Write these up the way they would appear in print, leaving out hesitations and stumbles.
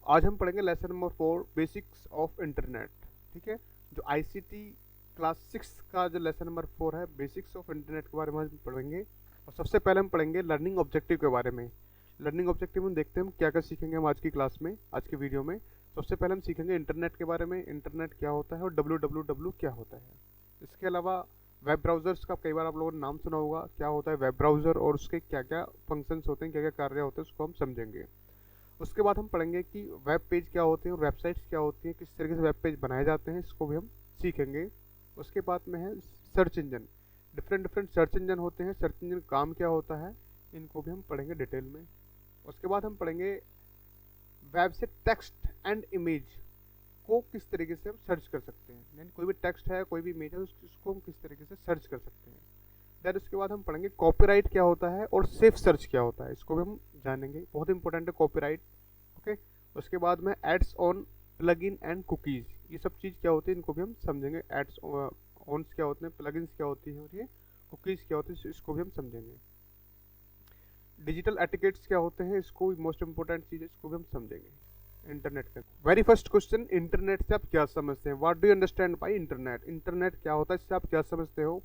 आज हम पढ़ेंगे lesson number 4 basics of internet. ठीक है, जो आईसीटी क्लास 6 का जो लेसन नंबर 4 है बेसिक्स ऑफ इंटरनेट के बारे में हम पढ़ेंगे। और सबसे पहले हम पढ़ेंगे लर्निंग ऑब्जेक्टिव के बारे में। लर्निंग ऑब्जेक्टिव में देखते हैं हम क्या क्या सीखेंगे हम आज की क्लास में, आज की वीडियो में। सबसे पहले हम सीखेंगे इंटरनेट के बारे में, इंटरनेट क्या होता है और www क्या होता है। इसके अलावा वेब ब्राउजर्स का कई बार आप लोगों ने नाम सुना होगा, क्या होता है वेब ब्राउजर और उसके क्या क्या फंक्शंस होते हैं, क्या क्या कार्य होते हैं, उसको हम समझेंगे। उसके बाद हम पढ़ेंगे कि वेब पेज क्या होते हैं और वेबसाइट्स क्या होती हैं, किस तरीके से वेब पेज बनाए जाते हैं, इसको भी हम सीखेंगे। उसके बाद में है search engine. Different different search engine होते हैं, सर्च इंजन काम क्या होता है, इनको भी हम पढ़ेंगे डिटेल में। उसके बाद हम पढ़ेंगे वेब से टेक्स्ट एंड इमेज को किस तरीके से हम सर्च कर सकते हैं, यानी कोई भी टेक्स्ट है, कोई भी इमेज है, उसको हम किस तरीके से सर्च कर सकते हैं। देन उसके बाद हम पढ़ेंगे कॉपीराइट क्या होता है और सेफ सर्च क्या होता है, इसको भी हम जानेंगे, बहुत इंपॉर्टेंट है कॉपीराइट। ओके। उसके बाद में adds on plugin and cookies, ये सब चीज़ क्या होती है इनको भी हम समझेंगे। एड्स ऑन्स क्या होते हैं, प्लगइन्स क्या होती है और ये कुकीज़ क्या होती है, इसको भी हम समझेंगे। डिजिटल एटिकेट्स क्या होते हैं, इसको मोस्ट इंपॉर्टेंट चीज़ है, इसको भी हम समझेंगे इंटरनेट का। वेरी फर्स्ट क्वेश्चन, इंटरनेट से आप क्या समझते हैं, what do you understand by internet. Internet क्या होता है, इससे आप क्या समझते हो।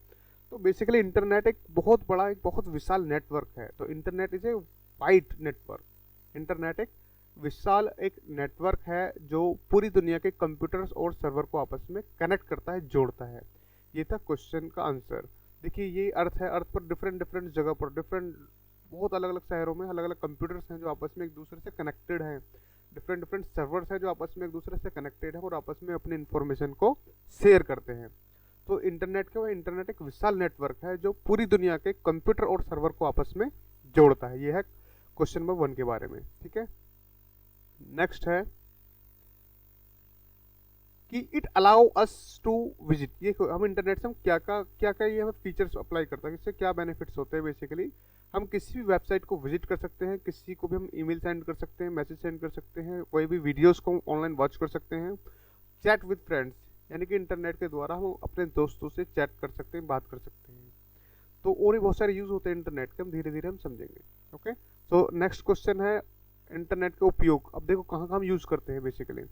तो बेसिकली इंटरनेट एक बहुत बड़ा, एक बहुत विशाल नेटवर्क है। तो internet is a wide network. Internet एक विशाल एक नेटवर्क है जो पूरी दुनिया के कंप्यूटर्स और सर्वर को आपस में कनेक्ट करता है, जोड़ता है। ये था क्वेश्चन का आंसर। देखिए ये अर्थ है, अर्थ पर डिफरेंट डिफरेंट जगह पर डिफरेंट बहुत अलग अलग शहरों में अलग अलग कंप्यूटर्स हैं जो आपस में एक दूसरे से कनेक्टेड हैं। डिफरेंट डिफरेंट सर्वर्स हैं जो आपस में एक दूसरे से कनेक्टेड हैं और आपस में अपनी इन्फॉर्मेशन को शेयर करते हैं। तो इंटरनेट क्या है, इंटरनेट एक विशाल नेटवर्क है जो पूरी दुनिया के कंप्यूटर और सर्वर को आपस में जोड़ता है। ये है क्वेश्चन नंबर 1 के बारे में। ठीक है, नेक्स्ट है कि it allow us to visit. ये हम इंटरनेट से हम क्या क्या ये हमें फीचर्स अप्लाई करता है, इससे क्या बेनिफिट्स होते हैं। बेसिकली हम किसी भी वेबसाइट को विजिट कर सकते हैं, किसी को भी हम ईमेल सेंड कर सकते हैं, मैसेज सेंड कर सकते हैं, कोई भी वीडियोस को ऑनलाइन वॉच कर सकते हैं, चैट विद फ्रेंड्स, यानी कि इंटरनेट के द्वारा हम अपने दोस्तों से चैट कर सकते हैं, बात कर सकते हैं। तो और भी बहुत सारे यूज़ होते हैं इंटरनेट के, हम धीरे धीरे हम समझेंगे। ओके, तो नेक्स्ट क्वेश्चन है इंटरनेट का उपयोग। अब देखो कहाँ कहाँ हम यूज़ करते हैं बेसिकली।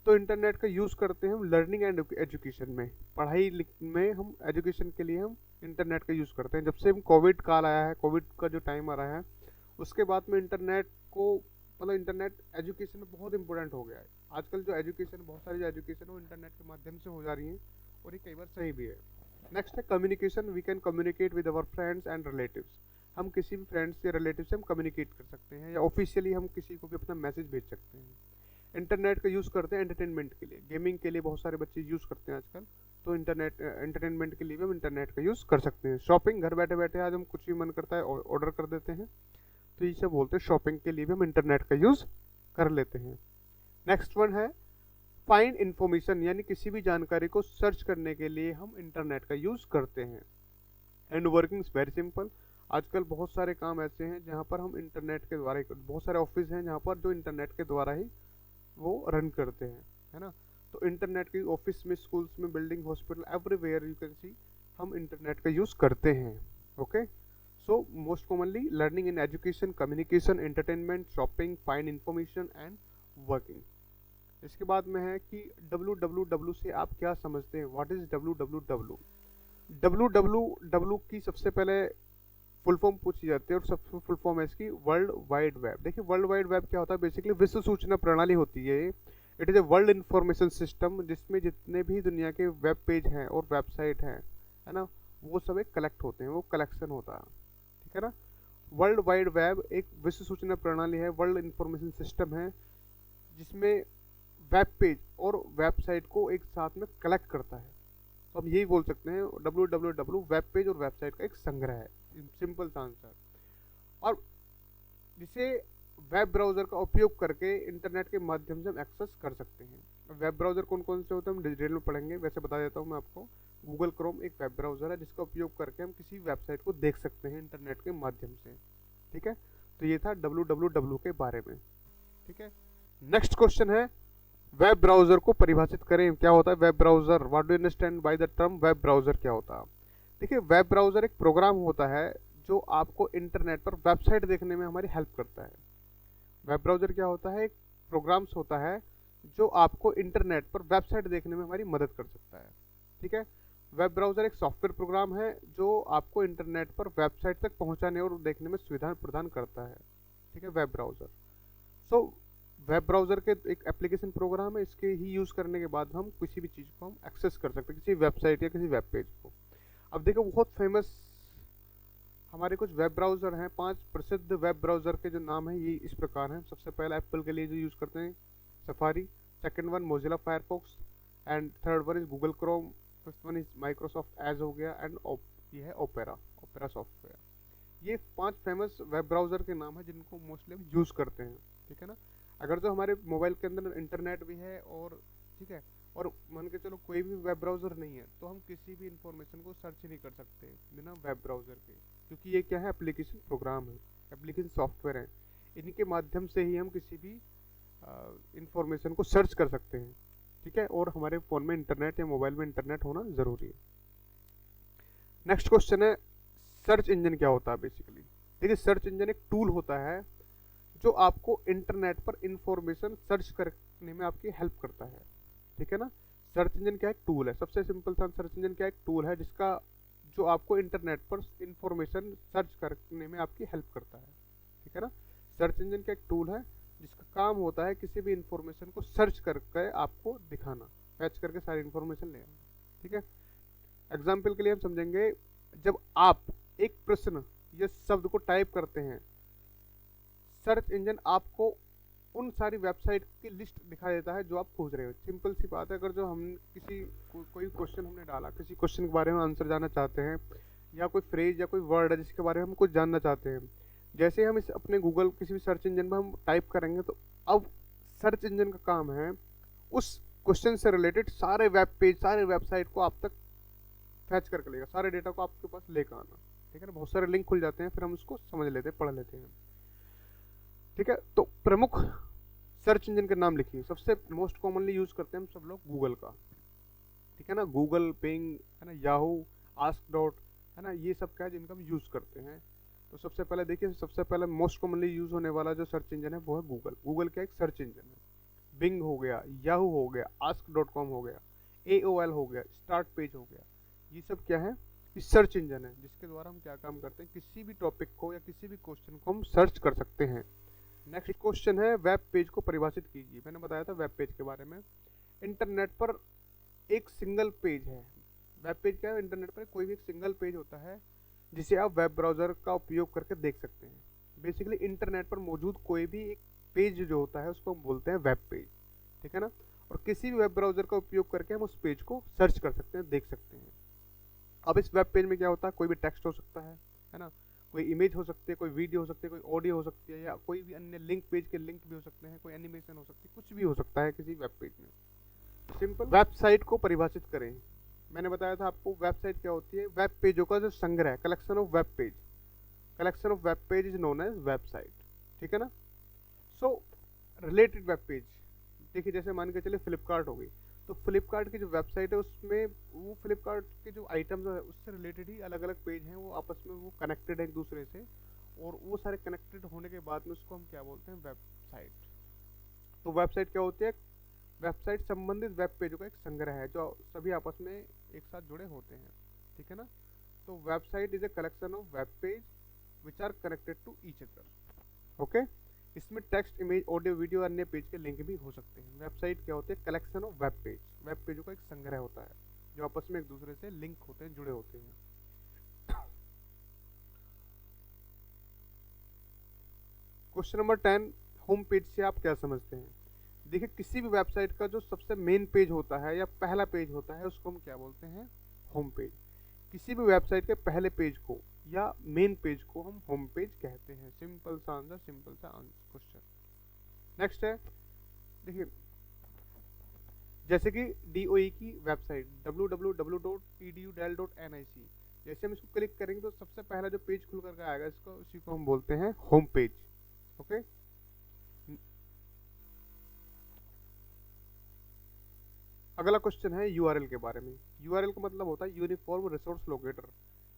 तो इंटरनेट का यूज़ करते हैं हम लर्निंग एंड एजुकेशन में, पढ़ाई में हम एजुकेशन के लिए हम इंटरनेट का यूज़ करते हैं। जब से हम कोविड काल आया है, कोविड का जो टाइम आ रहा है, उसके बाद में इंटरनेट को मतलब इंटरनेट एजुकेशन में बहुत इंपॉर्टेंट हो गया है। आजकल जो एजुकेशन, बहुत सारी जो एजुकेशन है वो इंटरनेट के माध्यम से हो जा रही है और ये कई बार सही भी है। नेक्स्ट है communication. We can communicate with our friends and relatives. हम किसी भी फ्रेंड्स या रिलेटिव से हम कम्युनिकेट कर सकते हैं या ऑफिशियली हम किसी को भी अपना मैसेज भेज सकते हैं। इंटरनेट का यूज़ करते हैं एंटरटेनमेंट के लिए, गेमिंग के लिए बहुत सारे बच्चे यूज़ करते हैं आजकल। तो इंटरनेट एंटरटेनमेंट के लिए भी हम इंटरनेट का यूज़ कर सकते हैं। शॉपिंग, घर बैठे बैठे आज हम कुछ भी मन करता है ऑर्डर कर देते हैं, तो इसे बोलते हैं शॉपिंग के लिए भी हम इंटरनेट का यूज़ कर लेते हैं। नेक्स्ट वन है फाइंड इन्फॉर्मेशन, यानी किसी भी जानकारी को सर्च करने के लिए हम इंटरनेट का यूज़ करते हैं। And working is very simple. आजकल बहुत सारे काम ऐसे हैं जहाँ पर हम इंटरनेट के द्वारा ही, बहुत सारे ऑफिस हैं जहाँ पर जो इंटरनेट के द्वारा ही वो रन करते हैं, है ना। तो इंटरनेट की ऑफिस में, स्कूल्स में, building, hospital, everywhere you can see हम इंटरनेट का यूज़ करते हैं। Okay, so most commonly learning in education, communication, entertainment, shopping, find information and working. इसके बाद में है कि www से आप क्या समझते हैं, व्हाट इज www। www की सबसे पहले फुल फॉर्म पूछी जाती है और सबसे फुल फॉर्म है इसकी वर्ल्ड वाइड वेब। देखिए वर्ल्ड वाइड वेब क्या होता है, बेसिकली विश्व सूचना प्रणाली होती है। It is a world information system जिसमें जितने भी दुनिया के वेब पेज हैं और वेबसाइट हैं, है ना, वो सब एक कलेक्ट होते हैं, वो कलेक्शन होता है। ठीक है ना। वर्ल्ड वाइड वेब एक विश्व सूचना प्रणाली है, वर्ल्ड इंफॉर्मेशन सिस्टम है जिसमें वेब पेज और वेबसाइट को एक साथ में कलेक्ट करता है। तो हम यही बोल सकते हैं www वेब पेज और वेबसाइट का एक संग्रह है, सिंपल सा आंसर। और जिसे वेब ब्राउज़र का उपयोग करके इंटरनेट के माध्यम से हम एक्सेस कर सकते हैं। वेब ब्राउज़र कौन कौन से होते हैं हम डिटेल में पढ़ेंगे, वैसे बता देता हूँ मैं आपको। गूगल क्रोम एक वेब ब्राउज़र है जिसका उपयोग करके हम किसी वेबसाइट को देख सकते हैं इंटरनेट के माध्यम से। ठीक है, तो ये था www के बारे में। ठीक है, नेक्स्ट क्वेश्चन है वेब ब्राउज़र को परिभाषित करें, क्या होता है web browser, what do you understand by the term web browser, क्या होता है। देखिए वेब ब्राउज़र एक प्रोग्राम होता है जो आपको इंटरनेट पर वेबसाइट देखने में हमारी हेल्प करता है। वेब ब्राउज़र क्या होता है, एक प्रोग्राम्स होता है जो आपको इंटरनेट पर वेबसाइट देखने में हमारी मदद कर सकता है। ठीक है, वेब ब्राउज़र एक सॉफ्टवेयर प्रोग्राम है जो आपको इंटरनेट पर वेबसाइट तक पहुंचाने और देखने में सुविधा प्रदान करता है। ठीक है, web browser. So web browser के एक एप्लीकेशन प्रोग्राम है, इसके ही यूज़ करने के बाद हम किसी भी चीज़ को हम एक्सेस कर सकते हैं, किसी वेबसाइट या किसी वेब पेज को। अब देखो बहुत फेमस हमारे कुछ वेब ब्राउज़र हैं, 5 प्रसिद्ध वेब ब्राउज़र के जो नाम हैं ये इस प्रकार हैं। सबसे पहला एप्पल के लिए जो यूज़ करते हैं safari, second one Mozilla Firefox, and third one is Google Chrome, fifth one is Microsoft Edge हो गया, एंड ये है ओपेरा, ओपेरा सॉफ्टवेयर। ये 5 फेमस वेब ब्राउज़र के नाम हैं जिनको मोस्टली हम यूज़ करते हैं। ठीक है ना, अगर जो हमारे मोबाइल के अंदर इंटरनेट भी है और ठीक है, और मान के चलो कोई भी वेब ब्राउज़र नहीं है तो हम किसी भी इंफॉर्मेशन को सर्च नहीं कर सकते बिना वेब ब्राउज़र के, क्योंकि ये क्या है, एप्लीकेशन प्रोग्राम है, एप्लीकेशन सॉफ्टवेयर है। इनके माध्यम से ही हम किसी भी इंफॉर्मेशन को सर्च कर सकते हैं। ठीक है, और हमारे फ़ोन में इंटरनेट या मोबाइल में इंटरनेट होना ज़रूरी है। नेक्स्ट क्वेश्चन है, सर्च इंजन क्या होता है बेसिकली। देखिए, सर्च इंजन एक टूल होता है जो आपको इंटरनेट पर इंफॉर्मेशन सर्च करने में आपकी हेल्प करता है। ठीक है ना, सर्च इंजन क्या एक टूल है, सबसे सिंपल सा सर्च इंजन क्या एक टूल है जिसका जो आपको इंटरनेट पर इंफॉर्मेशन सर्च करने में आपकी हेल्प करता है। ठीक है ना, सर्च इंजन क्या एक टूल है जिसका काम होता है किसी भी इंफॉर्मेशन को सर्च करके आपको दिखाना, फैच करके सारी इंफॉर्मेशन ले आना। ठीक है, एग्जाम्पल के लिए हम समझेंगे, जब आप एक प्रश्न या शब्द को टाइप करते हैं, सर्च इंजन आपको उन सारी वेबसाइट की लिस्ट दिखा देता है जो आप खोज रहे हो। सिंपल सी बात है, अगर जो हम कोई क्वेश्चन हमने डाला, किसी क्वेश्चन के बारे में आंसर जानना चाहते हैं, या कोई फ्रेज या कोई वर्ड है जिसके बारे में हम कुछ जानना चाहते हैं, जैसे हम इस अपने गूगल किसी भी सर्च इंजन में हम टाइप करेंगे तो अब सर्च इंजन का काम है उस क्वेश्चन से रिलेटेड सारे वेब पेज, सारे वेबसाइट को आप तक फैच करके लेगा, सारे डेटा को आपके पास लेकर आना। ठीक है ना, बहुत सारे लिंक खुल जाते हैं, फिर हम उसको समझ लेते हैं, पढ़ लेते हैं। ठीक है, तो प्रमुख सर्च इंजन के नाम लिखिए। सबसे मोस्ट कॉमनली यूज करते हैं हम सब लोग गूगल का। ठीक है ना, गूगल, पिंग, है ना, याहू, आस्क डॉट, है ना, ये सब क्या है जिनका हम यूज करते हैं। तो सबसे पहले देखिए, सबसे पहले मोस्ट कॉमनली यूज होने वाला जो सर्च इंजन है वो है गूगल। गूगल क्या एक सर्च इंजन है। बिंग हो गया, याहू हो गया, आस्क डॉट कॉम हो गया, AOL हो गया, स्टार्ट पेज हो गया, ये सब क्या है, ये सर्च इंजन है जिसके द्वारा हम क्या काम करते हैं, किसी भी टॉपिक को या किसी भी क्वेश्चन को हम सर्च कर सकते हैं। नेक्स्ट क्वेश्चन है, वेब पेज को परिभाषित कीजिए। मैंने बताया था वेब पेज के बारे में। इंटरनेट पर एक सिंगल पेज है। वेब पेज क्या है, इंटरनेट पर कोई भी एक सिंगल पेज होता है जिसे आप वेब ब्राउज़र का उपयोग करके देख सकते हैं। बेसिकली इंटरनेट पर मौजूद कोई भी एक पेज जो होता है उसको हम बोलते हैं वेब पेज। ठीक है ना, और किसी भी वेब ब्राउज़र का उपयोग करके हम उस पेज को सर्च कर सकते हैं, देख सकते हैं। अब इस वेब पेज में क्या होता है, कोई भी टेक्स्ट हो सकता है ना, कोई इमेज हो सकती है, कोई वीडियो हो सकती है, कोई ऑडियो हो सकती है, या कोई भी अन्य लिंक, पेज के लिंक भी हो सकते हैं, कोई एनिमेशन हो सकती है, कुछ भी हो सकता है किसी वेब पेज में। सिंपल वेबसाइट को परिभाषित करें। मैंने बताया था आपको वेबसाइट क्या होती है, वेब पेजों का जो संग्रह, collection of web page, collection of web page is known as website. ठीक है ना, सो रिलेटेड वेब पेज, देखिए जैसे मान के चले फ्लिपकार्ट हो गई, तो फ्लिपकार्ट की जो वेबसाइट है उसमें वो फ्लिपकार्ट के जो आइटम्स है उससे रिलेटेड ही अलग अलग पेज हैं, वो आपस में वो कनेक्टेड है एक दूसरे से, और वो सारे कनेक्टेड होने के बाद में उसको हम क्या बोलते हैं, वेबसाइट। तो वेबसाइट क्या होती है, वेबसाइट संबंधित वेब पेजों का एक संग्रह है जो सभी आपस में एक साथ जुड़े होते हैं। ठीक है ना, तो website is a collection of web page which are connected to each other. Okay, इसमें टेक्स्ट, इमेज, ऑडियो, वीडियो, अन्य पेज के लिंक भी हो सकते हैं। वेबसाइट क्या होती है, collection of web page, web पेजों का एक संग्रह होता है जो आपस में एक दूसरे से लिंक होते हैं, जुड़े होते हैं। क्वेश्चन नंबर 10, होम पेज से आप क्या समझते हैं। देखिए, किसी भी वेबसाइट का जो सबसे मेन पेज होता है या पहला पेज होता है उसको हम क्या बोलते हैं, होम पेज। किसी भी वेबसाइट के पहले पेज को या मेन पेज को हम होम पेज कहते हैं। सिंपल सा आंसर, सिंपल सा क्वेश्चन। नेक्स्ट है, देखिए जैसे कि DOE की वेबसाइट www.edu.del.nic, जैसे हम इसको क्लिक करेंगे तो सबसे पहला जो पेज खुल करके आएगा इसको, उसी को हम बोलते हैं होम पेज। ओके, अगला क्वेश्चन है URL के बारे में। URL का मतलब होता है uniform resource locator.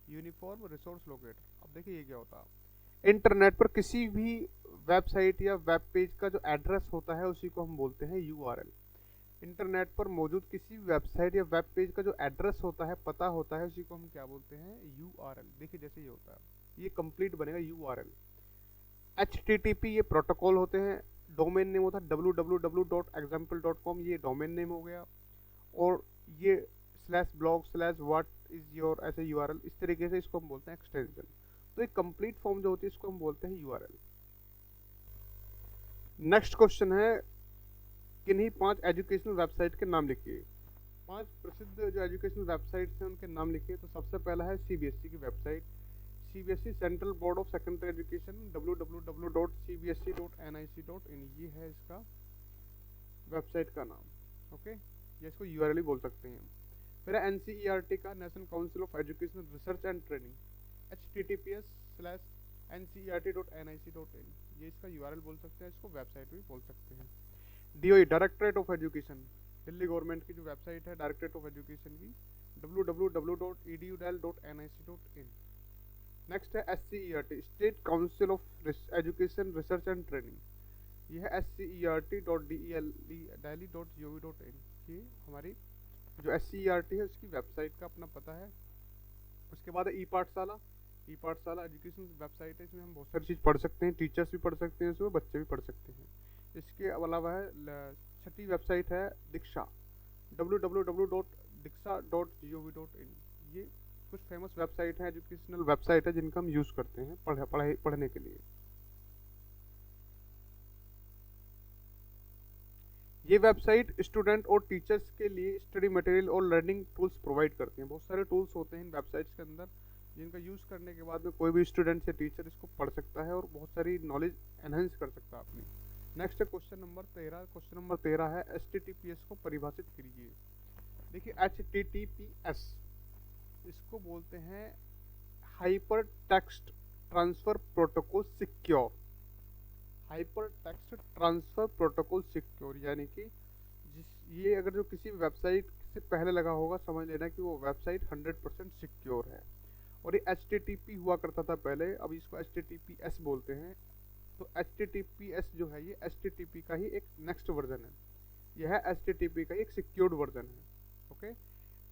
Uniform resource locator, अब देखिए ये क्या होता है। इंटरनेट पर किसी भी वेबसाइट या वेब पेज का जो एड्रेस होता है उसी को हम बोलते हैं यूआरएल। इंटरनेट पर मौजूद किसी भी वेबसाइट या वेब पेज का जो एड्रेस होता है, पता होता है, उसी को हम क्या बोलते हैं, यूआरएल। देखिए जैसे ये होता है, ये कंप्लीट बनेगा यूआरएल। HTTP ये प्रोटोकॉल होते हैं। डोमेन नेम होता है www.example.com, ये डोमेन नेम हो गया। और ये /blog/what is your ऐसे यूआरएल, इस तरीके से इसको हम बोलते हैं एक्सटेंशन। तो एक कंप्लीट फॉर्म जो होती है इसको हम बोलते हैं यूआरएल। नेक्स्ट क्वेश्चन है, किन्हीं 5 एजुकेशनल वेबसाइट के नाम लिखिए। 5 प्रसिद्ध जो एजुकेशनल वेबसाइट्स हैं उनके नाम लिखिए। तो सबसे पहला है सीबीएसई की website, CBSE central board of secondary education, www.cbse.nic.in, ये है इसका वेबसाइट का नाम। ओके, ये इसको यूआरएल ही बोल सकते हैं। फिर है एनसीईआरटी का, national council of educational research and training, https:/ncert.nic.in, ये इसका यूआरएल बोल सकते हैं, इसको वेबसाइट भी बोल सकते हैं। DOE, directorate of education, Delhi government की जो वेबसाइट है डायरेक्टरेट ऑफ एजुकेशन की, www.edu.nic.in। नेक्स्ट है SCERT, state council of education research and training, ये है scert.delhi.gov.in। ये हमारी जो SCERT है उसकी वेबसाइट का अपना पता है। उसके बाद है ई पाठशाला, ई पाठशाला एजुकेशन वेबसाइट है, इसमें हम बहुत सारी चीज़ पढ़ सकते हैं, टीचर्स भी पढ़ सकते हैं, इसमें बच्चे भी पढ़ सकते हैं। इसके अलावा है छठी वेबसाइट है दीक्षा, www.diksha.gov.in। ये कुछ फेमस वेबसाइट है, एजुकेशनल वेबसाइट है, जिनका हम यूज़ करते हैं पढ़ने के लिए। ये वेबसाइट स्टूडेंट और टीचर्स के लिए स्टडी मटेरियल और लर्निंग टूल्स प्रोवाइड करती हैं। बहुत सारे टूल्स होते हैं इन वेबसाइट्स के अंदर, जिनका यूज़ करने के बाद में कोई भी स्टूडेंट या टीचर इसको पढ़ सकता है और बहुत सारी नॉलेज एनहेंस कर सकता है अपनी। नेक्स्ट है क्वेश्चन नंबर 13। क्वेश्चन नंबर 13 है HTTPS को परिभाषित कीजिए। देखिए HTTPS इसको बोलते हैं hyper text transfer protocol secure, hyper text transfer protocol secure, यानी कि ये अगर जो किसी वेबसाइट से पहले लगा होगा समझ लेना कि वो वेबसाइट 100% सिक्योर है। और ये HTTP हुआ करता था पहले, अब इसको HTTPS बोलते हैं। तो HTTPS जो है ये HTTP का ही एक नेक्स्ट वर्जन है, यह है HTTP का ही एक सिक्योर्ड वर्जन है। ओके,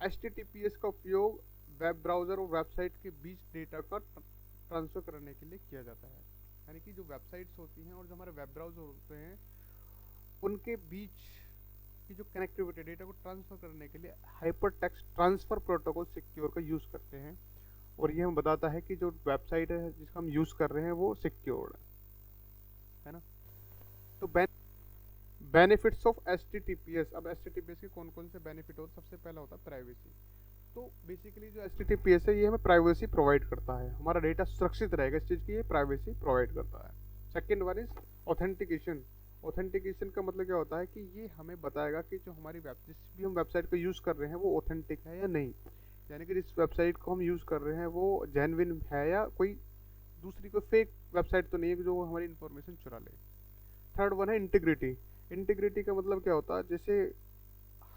HTTPS का उपयोग वेब ब्राउज़र और वेबसाइट के बीच डेटा का ट्रांसफ़र करने के लिए किया जाता है। यानी कि जो वेबसाइट्स होती हैं और जो हमारे वेब ब्राउज़र होते हैं उनके बीच की जो कनेक्टिविटी, डेटा को ट्रांसफ़र करने के लिए hyper text transfer protocol secure का यूज़ करते हैं। और ये हमें बताता है कि जो वेबसाइट है जिसका हम यूज़ कर रहे हैं वो सिक्योर्ड है ना। तो बेनिफिट्स ऑफ HTTPS, अब HTTPS के कौन कौन से बेनिफिट होते हैं। सबसे पहला होता है प्राइवेसी। तो बेसिकली जो HTTPS है ये हमें प्राइवेसी प्रोवाइड करता है, हमारा डेटा सुरक्षित रहेगा, इस चीज़ की ये प्राइवेसी प्रोवाइड करता है। Second one is authentication. Authentication का मतलब क्या होता है कि ये हमें बताएगा कि जो हमारी जिस भी हम वेबसाइट को यूज़ कर रहे हैं वो ऑथेंटिक है या नहीं, यानी कि जिस वेबसाइट को हम यूज़ कर रहे हैं वो जेन्युइन है या कोई दूसरी कोई फेक वेबसाइट तो नहीं है जो हमारी इन्फॉर्मेशन चुरा ले। थर्ड वन है इंटीग्रिटी। इंटीग्रिटी का मतलब क्या होता है, जैसे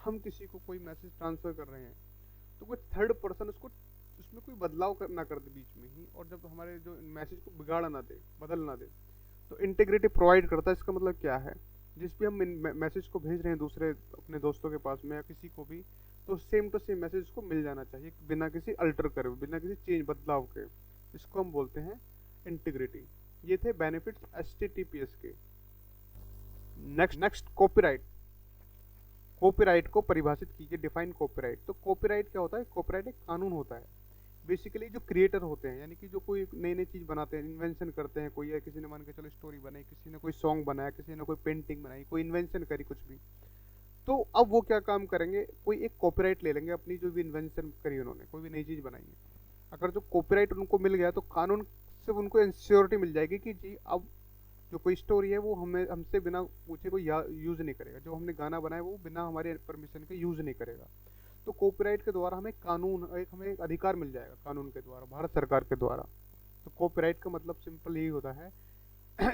हम किसी को कोई मैसेज ट्रांसफ़र कर रहे हैं तो कोई थर्ड पर्सन उसमें कोई बदलाव ना कर दे बीच में ही, और जब हमारे जो मैसेज को बिगाड़ ना दे, बदल ना दे, तो इंटीग्रिटी प्रोवाइड करता है। इसका मतलब क्या है, जिस भी हम मैसेज को भेज रहे हैं दूसरे अपने दोस्तों के पास में या किसी को भी, तो सेम टू सेम मैसेज को मिल जाना चाहिए बिना किसी अल्टर करे, बिना किसी चेंज बदलाव के। इसको हम बोलते हैं इंटीग्रिटी। ये थे बेनिफिट्स HTTPS के। Next copyright. कॉपीराइट को परिभाषित कीजिए, डिफाइन कॉपीराइट। तो कॉपीराइट क्या होता है, कॉपीराइट एक कानून होता है। बेसिकली जो क्रिएटर होते हैं, यानी कि जो कोई नई नई चीज़ बनाते हैं, इन्वेंशन करते हैं, कोई है किसी ने मान के चलो स्टोरी बनाई, किसी ने कोई सॉन्ग बनाया, किसी ने कोई पेंटिंग बनाई, कोई इन्वेंशन करी कुछ भी, तो अब वो क्या काम करेंगे, कोई एक कॉपीराइट ले लेंगे अपनी जो भी इन्वेंशन करी उन्होंने, कोई भी नई चीज़ बनाई है। अगर जो कॉपीराइट उनको मिल गया तो कानून से उनको इंश्योरिटी मिल जाएगी कि जी अब जो कोई स्टोरी है वो हमसे बिना पूछे कोई यूज़ नहीं करेगा, जो हमने गाना बनाया वो बिना हमारे परमिशन के यूज़ नहीं करेगा। तो कॉपीराइट के द्वारा हमें हमें एक अधिकार मिल जाएगा कानून के द्वारा, भारत सरकार के द्वारा। तो कॉपीराइट का मतलब सिंपल यही होता है।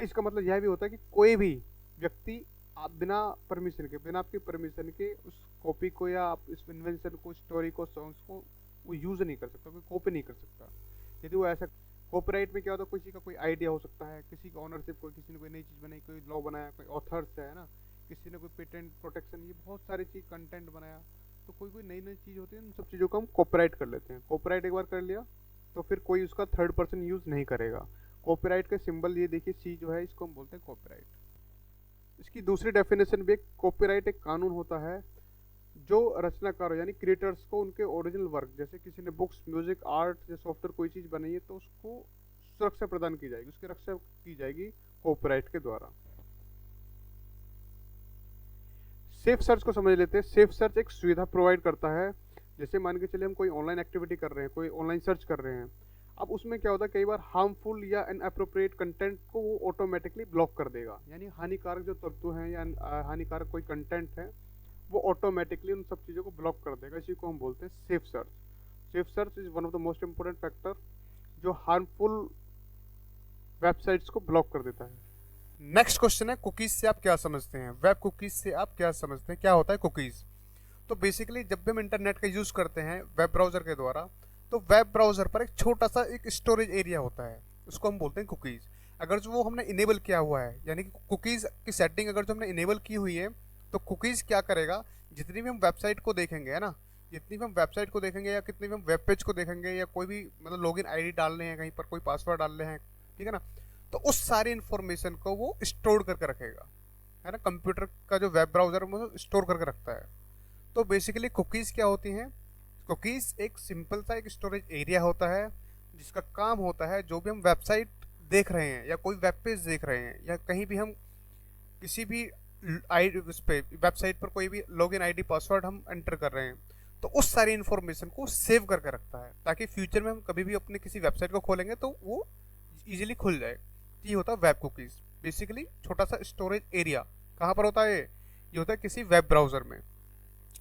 इसका मतलब यह भी होता है कि कोई भी व्यक्ति आप बिना परमिशन के, बिना आपकी परमिशन के उस कॉपी को या आप इस इन्वेंशन को, स्टोरी को, सॉन्ग्स को वो यूज़ नहीं कर सकता, कोई कॉपी नहीं कर सकता। यदि वो ऐसा कॉपीराइट में क्या होता है, किसी का कोई आइडिया हो सकता है, किसी का ऑनरशिप, कोई किसी ने कोई नई चीज़ बनाई, कोई लॉ बनाया, कोई ऑथर्स है ना, किसी ने कोई पेटेंट प्रोटेक्शन, ये बहुत सारी चीज़ कंटेंट बनाया, तो कोई कोई नई नई चीज़ होती है, उन सब चीज़ों को हम कॉपीराइट कर लेते हैं। कॉपीराइट एक बार कर लिया तो फिर कोई उसका थर्ड पर्सन यूज़ नहीं करेगा। कॉपीराइट का सिंबल ये देखिए, सी जो है, इसको हम बोलते हैं कॉपीराइट। इसकी दूसरी डेफिनेशन भी, कॉपीराइट एक कानून होता है जो रचनाकारों यानी क्रिएटर्स को उनके ओरिजिनल वर्क, जैसे किसी ने बुक्स, म्यूजिक, आर्ट या सॉफ्टवेयर कोई चीज़ बनाई है, तो उसको सुरक्षा प्रदान की जाएगी, उसकी रक्षा की जाएगी कॉपीराइट के द्वारा। सेफ सर्च को समझ लेते हैं। सेफ सर्च एक सुविधा प्रोवाइड करता है। जैसे मान के चलिए हम कोई ऑनलाइन एक्टिविटी कर रहे हैं, कोई ऑनलाइन सर्च कर रहे हैं, अब उसमें क्या होता है, कई बार हार्मफुल या इनअप्रोप्रिएट कंटेंट को वो ऑटोमेटिकली ब्लॉक कर देगा, यानी हानिकारक जो तत्व हैं या हानिकारक कोई कंटेंट है वो ऑटोमेटिकली उन सब चीज़ों को ब्लॉक कर देगा। इसी को हम बोलते हैं safe search. Safe search is one of the most important factor जो हार्मफुल वेबसाइट्स को ब्लॉक कर देता है। नेक्स्ट क्वेश्चन है, कुकीज से आप क्या समझते हैं? वेब कुकीज से आप क्या समझते हैं? क्या होता है कुकीज? तो बेसिकली जब भी हम इंटरनेट का यूज़ करते हैं वेब ब्राउज़र के द्वारा, तो वेब ब्राउज़र पर एक छोटा सा एक स्टोरेज एरिया होता है, उसको हम बोलते हैं कुकीज़। अगर जो वो हमने इनेबल किया हुआ है, यानी कि कुकीज़ की सेटिंग अगर जो हमने इनेबल की हुई है, तो कुकीज़ क्या करेगा, जितनी भी हम वेबसाइट को देखेंगे, है ना, जितनी भी हम वेबसाइट को देखेंगे या कितनी भी हम वेब पेज को देखेंगे या कोई भी मतलब लॉगिन आईडी डालने हैं, कहीं पर कोई पासवर्ड डालने हैं, ठीक है ना, तो उस सारी इन्फॉर्मेशन को वो स्टोर करके रखेगा, है ना। कंप्यूटर का जो वेब ब्राउज़र वो स्टोर करके रखता है। तो बेसिकली कुकीज़ क्या होती हैं? कुकीज़ एक सिंपल सा एक स्टोरेज एरिया होता है जिसका काम होता है जो भी हम वेबसाइट देख रहे हैं या कोई वेब पेज देख रहे हैं या कहीं भी हम किसी भी आई उस पे वेबसाइट पर कोई भी लॉगिन आईडी पासवर्ड हम एंटर कर रहे हैं, तो उस सारी इन्फॉर्मेशन को सेव करके रखता है ताकि फ्यूचर में हम कभी भी अपने किसी वेबसाइट को खोलेंगे तो वो इजीली खुल जाए। ये होता है वेब कुकीज़। बेसिकली छोटा सा स्टोरेज एरिया कहाँ पर होता है? ये होता है किसी वेब ब्राउज़र में,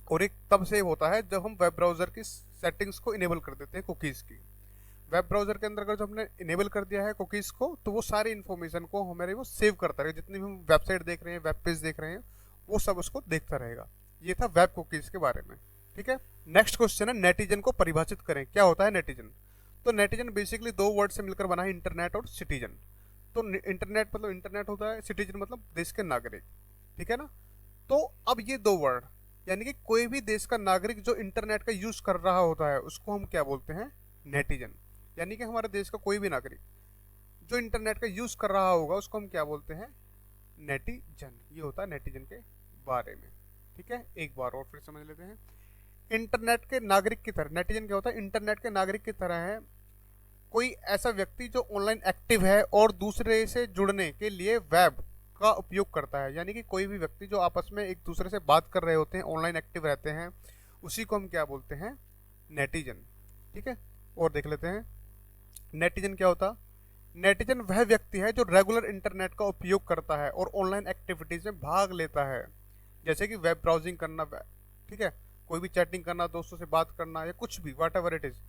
और एक तब सेव होता है जब हम वेब ब्राउज़र की सेटिंग्स को इनेबल कर देते हैं कुकीज़ की। वेब ब्राउज़र के अंदर अगर जो हमने इनेबल कर दिया है कुकीज़ को, तो वो सारी इन्फॉर्मेशन को हमारे वो सेव करता रहेगा, जितनी भी हम वेबसाइट देख रहे हैं, वेब पेज देख रहे हैं, वो सब उसको देखता रहेगा। ये था वेब कुकीज़ के बारे में, ठीक है। नेक्स्ट क्वेश्चन है, नेटिजन को परिभाषित करें। क्या होता है नेटिजन? तो नेटिजन बेसिकली दो वर्ड से मिलकर बना है, इंटरनेट और सिटीजन। तो इंटरनेट मतलब इंटरनेट होता है, सिटीजन मतलब देश के नागरिक, ठीक है ना। तो अब ये दो वर्ड, यानी कि कोई भी देश का नागरिक जो इंटरनेट का यूज़ कर रहा होता है उसको हम क्या बोलते हैं? नेटिजन। यानी कि हमारे देश का कोई भी नागरिक जो इंटरनेट का यूज़ कर रहा होगा उसको हम क्या बोलते हैं? नेटिजन। ये होता है नेटिजन के बारे में, ठीक है। एक बार और फिर समझ लेते हैं। इंटरनेट के नागरिक की तरह, नेटिजन क्या होता है? इंटरनेट के नागरिक की तरह है कोई ऐसा व्यक्ति जो ऑनलाइन एक्टिव है और दूसरे से जुड़ने के लिए वेब का उपयोग करता है। यानी कि कोई भी व्यक्ति जो आपस में एक दूसरे से बात कर रहे होते हैं, ऑनलाइन एक्टिव रहते हैं, उसी को हम क्या बोलते हैं? नेटिजन, ठीक है। और देख लेते हैं नेटिजन क्या होता? नेटिजन वह व्यक्ति है जो रेगुलर इंटरनेट का उपयोग करता है और ऑनलाइन एक्टिविटीज में भाग लेता है, जैसे कि वेब ब्राउजिंग करना, ठीक है, कोई भी चैटिंग करना, दोस्तों से बात करना या कुछ भी, वॉट एवर इट इज,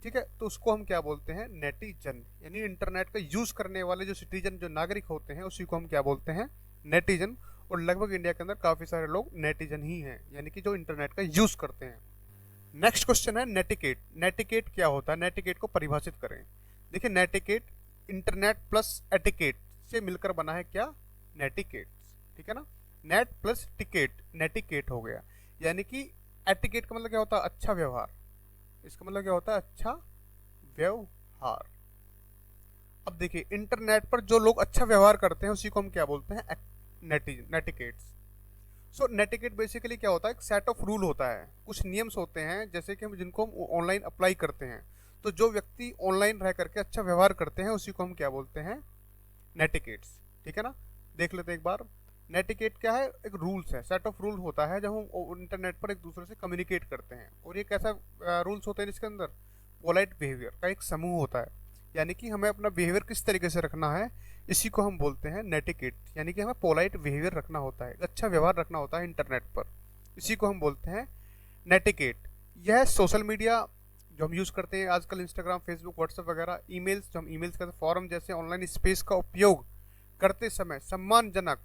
ठीक है। तो उसको हम क्या बोलते हैं? नेटिजन। यानी इंटरनेट का यूज करने वाले जो सिटीजन, जो नागरिक होते हैं, उसी को हम क्या बोलते हैं? नेटिजन। और लगभग इंडिया के अंदर काफी सारे लोग नेटिजन ही हैं, यानी कि जो इंटरनेट का यूज करते हैं। नेक्स्ट क्वेश्चन है नेटिकेट। नेटिकेट क्या होता है? नेटिकेट को परिभाषित करें। देखिए, नेटिकेट इंटरनेट प्लस एटिकेट से मिलकर बना है क्या? नेटिकेट, ठीक है ना। नेट प्लस टिकेट, नेटिकेट हो गया। यानी कि एटिकेट का मतलब क्या होता है? अच्छा व्यवहार। इसका मतलब क्या होता है? अच्छा व्यवहार। अब देखिए, इंटरनेट पर जो लोग अच्छा व्यवहार करते हैं उसी को हम क्या बोलते हैं? नेटिकेट्स। सो नेटिकेट बेसिकली क्या होता है? एक सेट ऑफ रूल होता है, कुछ नियम्स होते हैं जैसे कि हम जिनको हम ऑनलाइन अप्लाई करते हैं। तो जो व्यक्ति ऑनलाइन रह करके अच्छा व्यवहार करते हैं उसी को हम क्या बोलते हैं? नेटिकेट्स, ठीक है ना। देख लेते हैं एक बार। नेटिकेट क्या है? एक रूल्स है, सेट ऑफ रूल होता है जब हम इंटरनेट पर एक दूसरे से कम्युनिकेट करते हैं। और ये कैसा रूल्स होते हैं? जिसके अंदर पोलाइट बिहेवियर का एक समूह होता है, यानी कि हमें अपना बिहेवियर किस तरीके से रखना है, इसी को हम बोलते हैं नेटिकेट। यानी कि हमें पोलाइट बिहेवियर रखना होता है, अच्छा व्यवहार रखना होता है इंटरनेट पर, इसी को हम बोलते हैं नेटिकेट। यह सोशल मीडिया जो हम यूज़ करते हैं आजकल, इंस्टाग्राम, फेसबुक, व्हाट्सएप वगैरह, ईमेल्स जो हम ईमेल्स करते हैं, फॉरम जैसे ऑनलाइन स्पेस का उपयोग करते समय सम्मानजनक,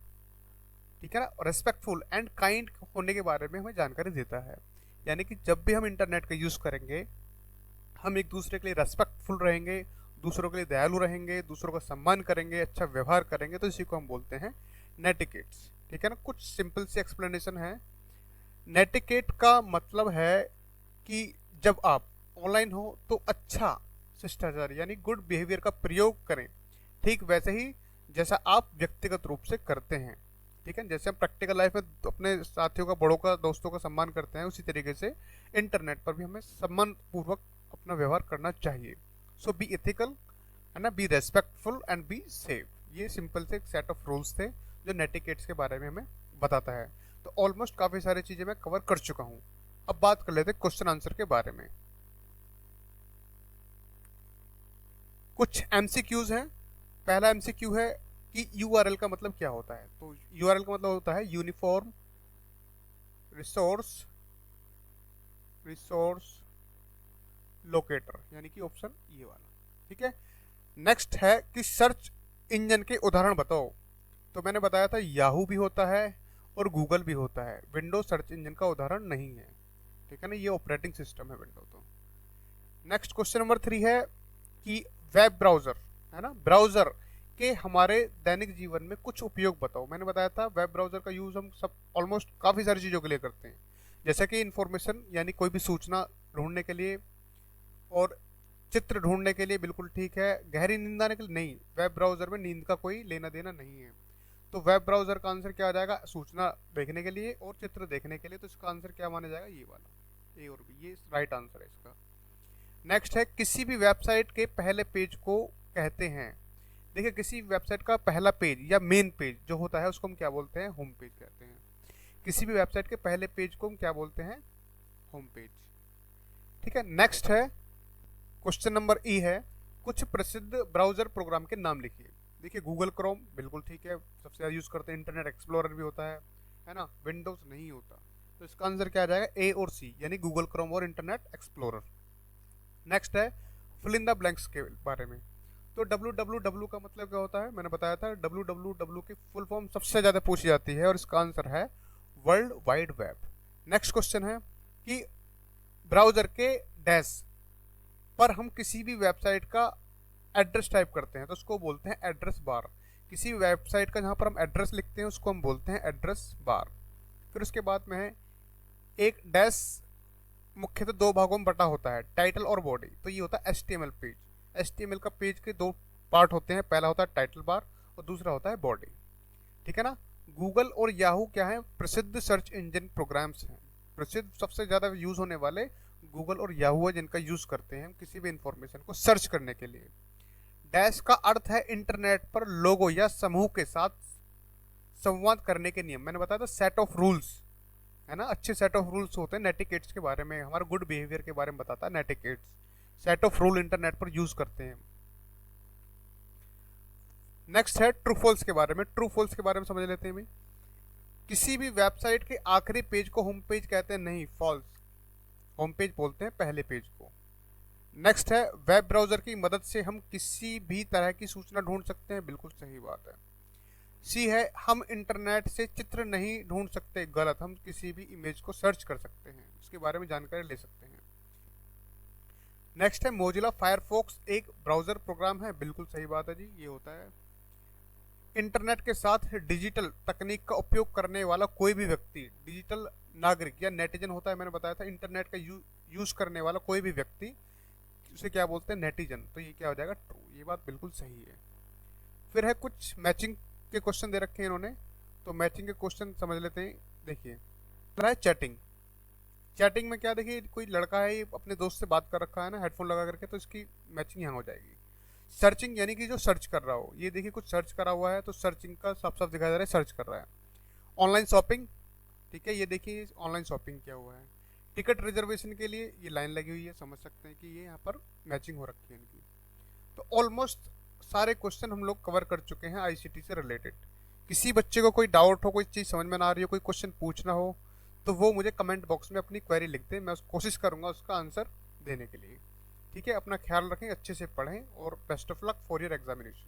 ठीक है ना, रेस्पेक्टफुल एंड काइंड होने के बारे में हमें जानकारी देता है। यानी कि जब भी हम इंटरनेट का यूज़ करेंगे हम एक दूसरे के लिए रेस्पेक्टफुल रहेंगे, दूसरों के लिए दयालु रहेंगे, दूसरों का सम्मान करेंगे, अच्छा व्यवहार करेंगे, तो इसी को हम बोलते हैं नेटिकेट्स। ठीक है ना, कुछ सिंपल सी एक्सप्लेनेशन है। नेटिकेट का मतलब है कि जब आप ऑनलाइन हो तो अच्छा शिष्टाचार यानी गुड बिहेवियर का प्रयोग करें, ठीक वैसे ही जैसा आप व्यक्तिगत रूप से करते हैं। ठीक है, जैसे हम प्रैक्टिकल लाइफ में अपने साथियों का, बड़ों का, दोस्तों का सम्मान करते हैं, उसी तरीके से इंटरनेट पर भी हमें सम्मान पूर्वक अपना व्यवहार करना चाहिए। सो बी एथिकल, है ना, be respectful and be safe. ये सिंपल से एक सेट ऑफ रूल्स थे जो नेटिकेट्स के बारे में हमें बताता है। तो ऑलमोस्ट काफ़ी सारी चीज़ें मैं कवर कर चुका हूँ। अब बात कर लेते हैं क्वेश्चन आंसर के बारे में। कुछ एमसीक्यूज हैं। पहला एमसीक्यू है कि यूआरएल का मतलब क्या होता है। तो यूआरएल का मतलब होता है यूनिफॉर्म रिसोर्स लोकेटर, यानी कि ऑप्शन ये वाला। ठीक है, नेक्स्ट है कि सर्च इंजन के उदाहरण बताओ। तो मैंने बताया था याहू भी होता है और गूगल भी होता है, विंडोज सर्च इंजन का उदाहरण नहीं है। ठीक है ना, ये ऑपरेटिंग सिस्टम है विंडो। तो नेक्स्ट क्वेश्चन नंबर 3 है कि वेब ब्राउजर, है ना, ब्राउजर के हमारे दैनिक जीवन में कुछ उपयोग बताओ। मैंने बताया था वेब ब्राउजर का यूज़ हम सब ऑलमोस्ट काफ़ी सारी चीज़ों के लिए करते हैं, जैसे कि इन्फॉर्मेशन यानी कोई भी सूचना ढूंढने के लिए, और चित्र ढूंढने के लिए, बिल्कुल ठीक है। गहरी नींद आने के लिए नहीं, वेब ब्राउजर में नींद का कोई लेना देना नहीं है। तो वेब ब्राउजर का आंसर क्या आ जाएगा, सूचना देखने के लिए और चित्र देखने के लिए। तो इसका आंसर क्या माना जाएगा, ये वाला, ए और बी, ये राइट आंसर है इसका। नेक्स्ट है किसी भी वेबसाइट के पहले पेज को कहते हैं। देखिए, किसी वेबसाइट का पहला पेज या मेन पेज जो होता है उसको हम क्या बोलते हैं, होम पेज कहते हैं। किसी भी वेबसाइट के पहले पेज को हम क्या बोलते हैं, होम पेज। ठीक है, नेक्स्ट है क्वेश्चन नंबर ई है कुछ प्रसिद्ध ब्राउजर प्रोग्राम के नाम लिखिए। देखिए, गूगल क्रोम बिल्कुल ठीक है, सबसे ज़्यादा यूज़ करते हैं। इंटरनेट एक्सप्लोरर भी होता है ना, विंडोज नहीं होता। तो इसका आंसर क्या आ जाएगा, ए और सी, यानी गूगल क्रोम और इंटरनेट एक्सप्लोरर। नेक्स्ट है फिल इन द ब्लैंक्स के बारे में। तो www का मतलब क्या होता है, मैंने बताया था www की फुल फॉर्म सबसे ज़्यादा पूछी जाती है और इसका आंसर है world wide web. Next question है कि ब्राउजर के डैश पर हम किसी भी वेबसाइट का एड्रेस टाइप करते हैं तो उसको बोलते हैं एड्रेस बार। किसी भी वेबसाइट का जहाँ पर हम एड्रेस लिखते हैं उसको हम बोलते हैं एड्रेस बार। फिर उसके बाद में है एक डैश मुख्यतः दो भागों में बटा होता है, टाइटल और बॉडी। तो ये होता है HTML पेज। HTML का पेज के दो पार्ट होते हैं, पहला होता है टाइटल बार और दूसरा होता है बॉडी। ठीक है ना, गूगल और याहू क्या है, प्रसिद्ध सर्च इंजन प्रोग्राम्स हैं। प्रसिद्ध सबसे ज़्यादा यूज़ होने वाले गूगल और याहू है, जिनका यूज़ करते हैं हम किसी भी इंफॉर्मेशन को सर्च करने के लिए। डैश का अर्थ है इंटरनेट पर लोगों या समूह के साथ संवाद करने के नियम। मैंने बताया था सेट ऑफ रूल्स, है ना, अच्छे सेट ऑफ रूल्स होते हैं। नेटिकेट्स के बारे में, हमारा गुड बिहेवियर के बारे में बताता है नेटिकेट्स। सेट ऑफ रूल इंटरनेट पर यूज करते हैं। नेक्स्ट है ट्रू फॉल्स के बारे में। ट्रू फॉल्स के बारे में समझ लेते हैं भाई। किसी भी वेबसाइट के आखिरी पेज को होम पेज कहते हैं नहीं, फॉल्स। होम पेज बोलते हैं पहले पेज को। नेक्स्ट है वेब ब्राउजर की मदद से हम किसी भी तरह की सूचना ढूंढ सकते हैं, बिल्कुल सही बात है। सी है हम इंटरनेट से चित्र नहीं ढूंढ सकते, गलत। हम किसी भी इमेज को सर्च कर सकते हैं, उसके बारे में जानकारी ले सकते हैं। नेक्स्ट है मोजिला फायरफॉक्स एक ब्राउजर प्रोग्राम है, बिल्कुल सही बात है जी, ये होता है। इंटरनेट के साथ डिजिटल तकनीक का उपयोग करने वाला कोई भी व्यक्ति डिजिटल नागरिक या नेटिजन होता है। मैंने बताया था इंटरनेट का यूज करने वाला कोई भी व्यक्ति, उसे क्या बोलते हैं, नेटिजन। तो ये क्या हो जाएगा, ट्रू। ये बात बिल्कुल सही है। फिर है कुछ मैचिंग के क्वेश्चन दे रखे हैं इन्होंने, तो मैचिंग के क्वेश्चन समझ लेते हैं। देखिए, है चैटिंग। चैटिंग में क्या, देखिए कोई लड़का है, ये अपने दोस्त से बात कर रखा है ना हेडफोन लगा करके, तो इसकी मैचिंग यहाँ हो जाएगी। सर्चिंग यानी कि जो सर्च कर रहा हो, ये देखिए कुछ सर्च करा हुआ है तो सर्चिंग का साफ साफ दिखाई दे रहा है, सर्च कर रहा है। ऑनलाइन शॉपिंग, ठीक है, ये देखिए ऑनलाइन शॉपिंग क्या हुआ है। टिकट रिजर्वेशन के लिए ये लाइन लगी हुई है, समझ सकते हैं कि ये यहाँ पर मैचिंग हो रखी है इनकी। तो ऑलमोस्ट सारे क्वेश्चन हम लोग कवर कर चुके हैं आईसीटी से रिलेटेड। किसी बच्चे को कोई डाउट हो, कोई चीज़ समझ में ना आ रही हो, कोई क्वेश्चन पूछना हो, तो वो मुझे कमेंट बॉक्स में अपनी क्वेरी लिख दें, मैं कोशिश करूँगा उसका आंसर देने के लिए। ठीक है, अपना ख्याल रखें, अच्छे से पढ़ें और best of luck for your examination.